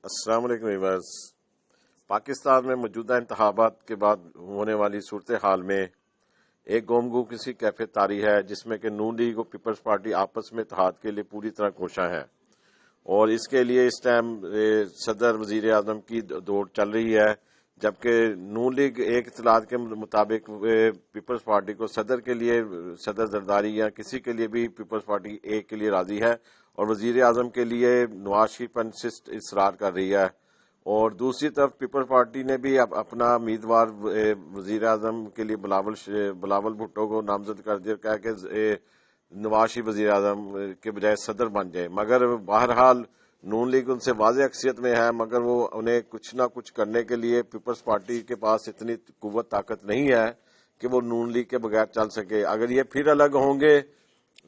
السلام علیکم ویورز۔ پاکستان میں موجودہ انتخابات کے بعد ہونے والی صورتحال میں ایک گم گو کسی کیفیت طاری ہے جس میں کہ نون لیگ اور پیپلز پارٹی آپس میں اتحاد کے لیے پوری طرح کوشاں ہے، اور اس کے لیے اس ٹائم صدر وزیر اعظم کی دوڑ چل رہی ہے، جبکہ نون لیگ ایک اطلاعات کے مطابق پیپلز پارٹی کو صدر کے لیے صدر زرداری یا کسی کے لیے بھی پیپلز پارٹی ایک کے لیے راضی ہے، اور وزیر اعظم کے لیے نواز شریف انسسٹ اصرار کر رہی ہے۔ اور دوسری طرف پیپلز پارٹی نے بھی اپنا امیدوار وزیر اعظم کے لیے بلاول بھٹو کو نامزد کر دیا، کہا کہ نواز شریف وزیر اعظم کے بجائے صدر بن جائے، مگر بہرحال نون لیگ ان سے واضح اکثریت میں ہے، مگر وہ انہیں کچھ نہ کچھ کرنے کے لیے پیپلز پارٹی کے پاس اتنی قوت طاقت نہیں ہے کہ وہ نون لیگ کے بغیر چل سکے۔ اگر یہ پھر الگ ہوں گے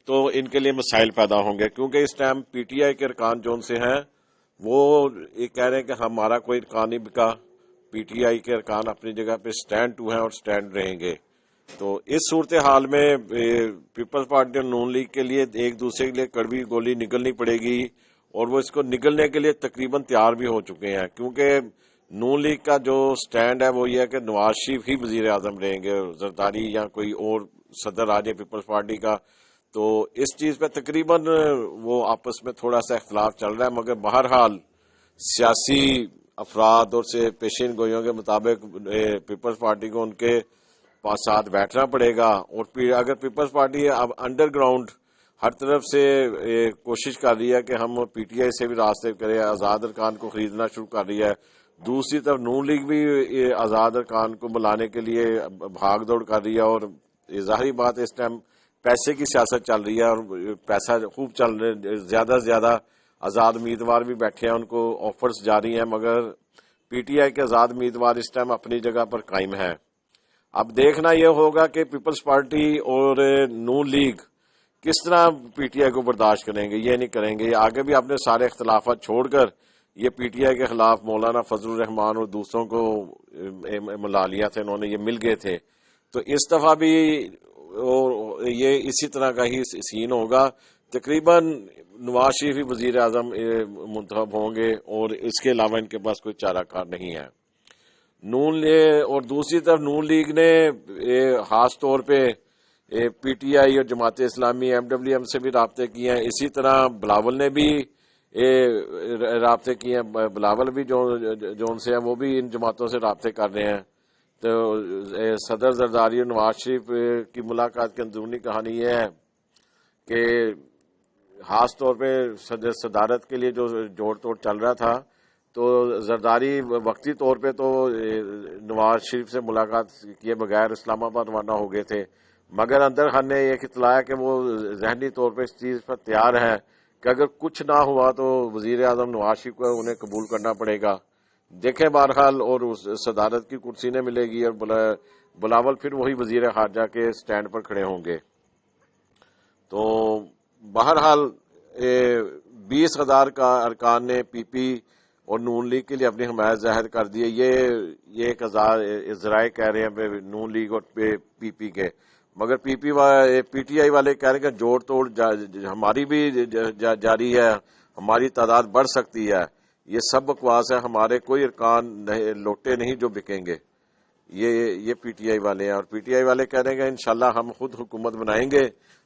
تو ان کے لیے مسائل پیدا ہوں گے، کیونکہ اس ٹائم پی ٹی آئی کے ارکان جو ان سے ہیں وہ یہ کہہ رہے ہیں کہ ہمارا کوئی ارکان نہیں بکا، پی ٹی آئی کے ارکان اپنی جگہ پہ سٹینڈ ٹو ہیں اور سٹینڈ رہیں گے۔ تو اس صورتحال میں پیپلز پارٹی اور نون لیگ کے لیے ایک دوسرے کے لیے کڑوی گولی نگلنی پڑے گی، اور وہ اس کو نگلنے کے لیے تقریباً تیار بھی ہو چکے ہیں، کیونکہ نون لیگ کا جو سٹینڈ ہے وہ یہ ہے کہ نواز شریف ہی وزیر اعظم رہیں گے، زرداری یا کوئی اور صدر آ جائے پیپلز پارٹی کا۔ تو اس چیز پہ تقریباً وہ آپس میں تھوڑا سا اختلاف چل رہا ہے، مگر بہرحال سیاسی افراد اور سے پیشین گوئیوں کے مطابق پیپلز پارٹی کو ان کے پاس ساتھ بیٹھنا پڑے گا، اور اگر پیپلز پارٹی اب انڈر گراؤنڈ ہر طرف سے کوشش کر رہی ہے کہ ہم پی ٹی آئی سے بھی راستے کریں، آزاد ارکان کو خریدنا شروع کر رہی ہے، دوسری طرف نون لیگ بھی آزاد ارکان کو بلانے کے لیے بھاگ دوڑ کر رہی ہے، اور ظاہری بات اس ٹائم پیسے کی سیاست چل رہی ہے، اور پیسہ خوب چل رہا ہے، زیادہ سے زیادہ آزاد امیدوار بھی بیٹھے ہیں، ان کو آفرز جاری ہیں، مگر پی ٹی آئی کے آزاد امیدوار اس ٹائم اپنی جگہ پر قائم ہیں۔ اب دیکھنا یہ ہوگا کہ پیپلز پارٹی اور نون لیگ کس طرح پی ٹی آئی کو برداشت کریں گے، یہ نہیں کریں گے، آگے بھی اپنے سارے اختلافات چھوڑ کر یہ پی ٹی آئی کے خلاف مولانا فضل الرحمان اور دوسروں کو ملا لیا تھا، انہوں نے یہ مل گئے تھے، تو اس دفعہ بھی اور یہ اسی طرح کا ہی سین ہوگا، تقریباً نواز شریف وزیر اعظم منتخب ہوں گے، اور اس کے علاوہ ان کے پاس کوئی چارہ کار نہیں ہے۔ اور دوسری طرف نون لیگ نے خاص طور پہ پی ٹی آئی اور Jamaat Islami M W M سے بھی رابطے کیے ہیں، اسی طرح بلاول نے بھی رابطے کیے ہیں، بلاول بھی جو ان سے ہیں وہ بھی ان جماعتوں سے رابطے کر رہے ہیں۔ تو صدر زرداری اور نواز شریف کی ملاقات کی اندرونی کہانی یہ ہے کہ خاص طور پہ صدارت کے لیے جو جوڑ توڑ چل رہا تھا، تو زرداری وقتی طور پہ تو نواز شریف سے ملاقات کیے بغیر اسلام آباد روانہ ہو گئے تھے، مگر اندر خان نے ایک اطلاع ہے کہ وہ ذہنی طور پہ اس چیز پر تیار ہے کہ اگر کچھ نہ ہوا تو وزیر اعظم نواز شریف کو انہیں قبول کرنا پڑے گا۔ دیکھیں بہرحال، اور صدارت کی کرسی نے ملے گی، اور بلاول پھر وہی وزیر خارجہ کے سٹینڈ پر کھڑے ہوں گے۔ تو بہرحال 20,000 کا ارکان نے پی پی اور نون لیگ کے لیے اپنی حمایت ظاہر کر دی ہے، یہ ایک ذرائع کہہ رہے ہیں نون لیگ اور پی پی کے، مگر پی ٹی آئی والے کہہ رہے ہیں کہ جوڑ توڑ ہماری بھی جاری ہے، ہماری تعداد بڑھ سکتی ہے، یہ سب بکواس ہے، ہمارے کوئی ارکان لوٹے نہیں جو بکیں گے، یہ پی ٹی آئی والے ہیں، اور پی ٹی آئی والے کہہ رہے ہیں کہ انشاءاللہ ہم خود حکومت بنائیں گے،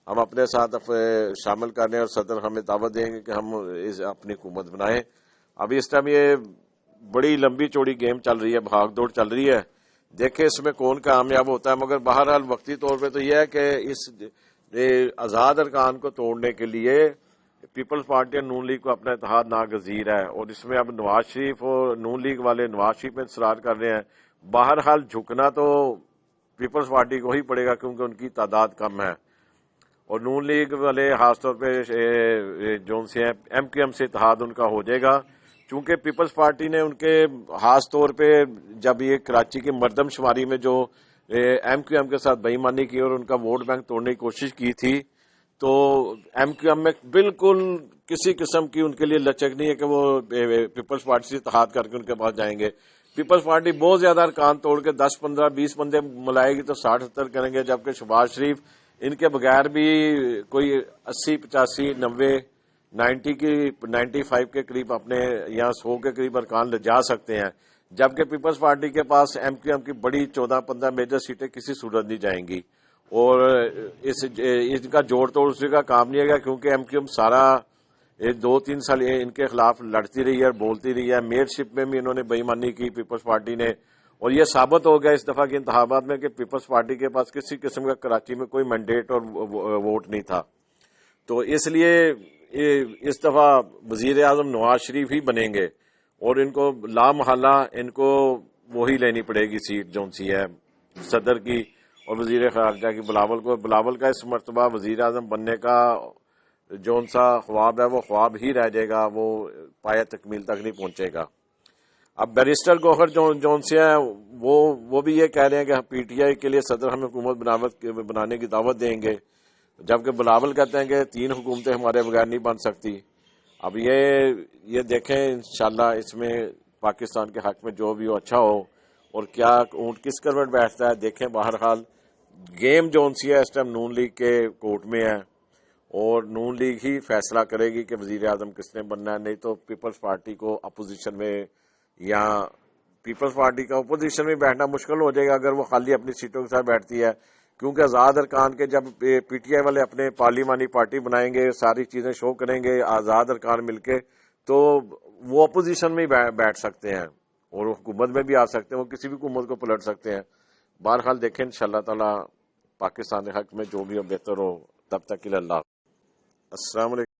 ہم اپنے ساتھ شامل کرنے، اور صدر ہمیں دعوت دیں گے کہ ہم اپنی حکومت بنائیں۔ ابھی اس ٹائم یہ بڑی لمبی چوڑی گیم چل رہی ہے، بھاگ دوڑ چل رہی ہے، دیکھیں اس میں کون کامیاب ہوتا ہے، مگر بہرحال وقتی طور پہ تو یہ ہے کہ اس آزاد ارکان کو توڑنے کے لیے پیپلز پارٹی اور نون لیگ کو اپنا اتحاد ناگزیر ہے، اور اس میں اب نواز شریف اور نون لیگ والے نواز شریف میں اصرار کر رہے ہیں، بہرحال جھکنا تو پیپلز پارٹی کو ہی پڑے گا کیونکہ ان کی تعداد کم ہے، اور نون لیگ والے خاص طور پہ جو سے ہیں ایم کیو ایم سے اتحاد ان کا ہو جائے گا، چونکہ پیپلز پارٹی نے ان کے خاص طور پہ جب یہ کراچی کی مردم شماری میں جو ایم کیو ایم کے ساتھ بے ایمانی کی اور ان کا ووٹ بینک توڑنے کی کوشش کی تھی، تو ایم کیو ایم میں بالکل کسی قسم کی ان کے لیے لچک نہیں ہے کہ وہ پیپلز پارٹی سے اتحاد کر کے ان کے پاس جائیں گے۔ پیپلز پارٹی بہت زیادہ ارکان توڑ کے 10 15 20 بندے ملائے گی تو 60 70 کریں گے، جبکہ شہباز شریف ان کے بغیر بھی کوئی 80 85 90 95 کے قریب اپنے یا 100 کے قریب ارکان لے جا سکتے ہیں، جبکہ پیپلز پارٹی کے پاس MQM کی بڑی 14-15 میجر سیٹیں کسی صورت نہیں جائیں گی، اور اس کا جوڑ توڑ اسی کا کام نہیں ہے، کیونکہ MQM سارا 2-3 سال ان کے خلاف لڑتی رہی ہے اور بولتی رہی ہے۔ میئرشپ میں بھی انہوں نے بے ایمانی کی پیپلز پارٹی نے، اور یہ ثابت ہو گیا اس دفعہ کے انتخابات میں کہ پیپلز پارٹی کے پاس کسی قسم کا کراچی میں کوئی مینڈیٹ اور ووٹ نہیں تھا۔ تو اس لیے اس دفعہ وزیر اعظم نواز شریف ہی بنیں گے، اور ان کو لا محالہ ان کو وہی لینی پڑے گی سیٹ جو سی ہے صدر کی اور وزیر خارجہ کی بلاول کا اس مرتبہ وزیر اعظم بننے کا جون سا خواب ہے وہ خواب ہی رہ جائے گا، وہ پایہ تکمیل تک نہیں پہنچے گا۔ اب بیرسٹر گوہر جون سے ہیں وہ بھی یہ کہہ رہے ہیں کہ PTI کے لیے صدر ہمیں حکومت بنانے کی دعوت دیں گے، جبکہ بلاول کہتے ہیں کہ 3 حکومتیں ہمارے بغیر نہیں بن سکتی۔ اب یہ دیکھیں انشاءاللہ اس میں پاکستان کے حق میں جو بھی ہو اچھا ہو، اور کیا اونٹ کس کروٹ بیٹھتا ہے دیکھیں۔ بہرحال گیم جون سی ہے اس ٹائم نون لیگ کے کورٹ میں ہے، اور نون لیگ ہی فیصلہ کرے گی کہ وزیر اعظم کس نے بننا ہے، نہیں تو پیپلز پارٹی کو اپوزیشن میں یا پیپلز پارٹی کا اپوزیشن میں بیٹھنا مشکل ہو جائے گا اگر وہ خالی اپنی سیٹوں کے ساتھ بیٹھتی ہے، کیونکہ آزاد ارکان کے جب PTI والے اپنے پارلیمانی پارٹی بنائیں گے، ساری چیزیں شو کریں گے آزاد ارکان مل کے، تو وہ اپوزیشن میں ہی بیٹھ سکتے ہیں اور وہ حکومت میں بھی آ سکتے ہیں، وہ کسی بھی حکومت کو پلٹ سکتے ہیں۔ بہرحال دیکھیں انشاءاللہ تعالی پاکستان کے حق میں جو بھی ہو بہتر ہو، تب تک کے لیے اللہ۔ السلام علیکم۔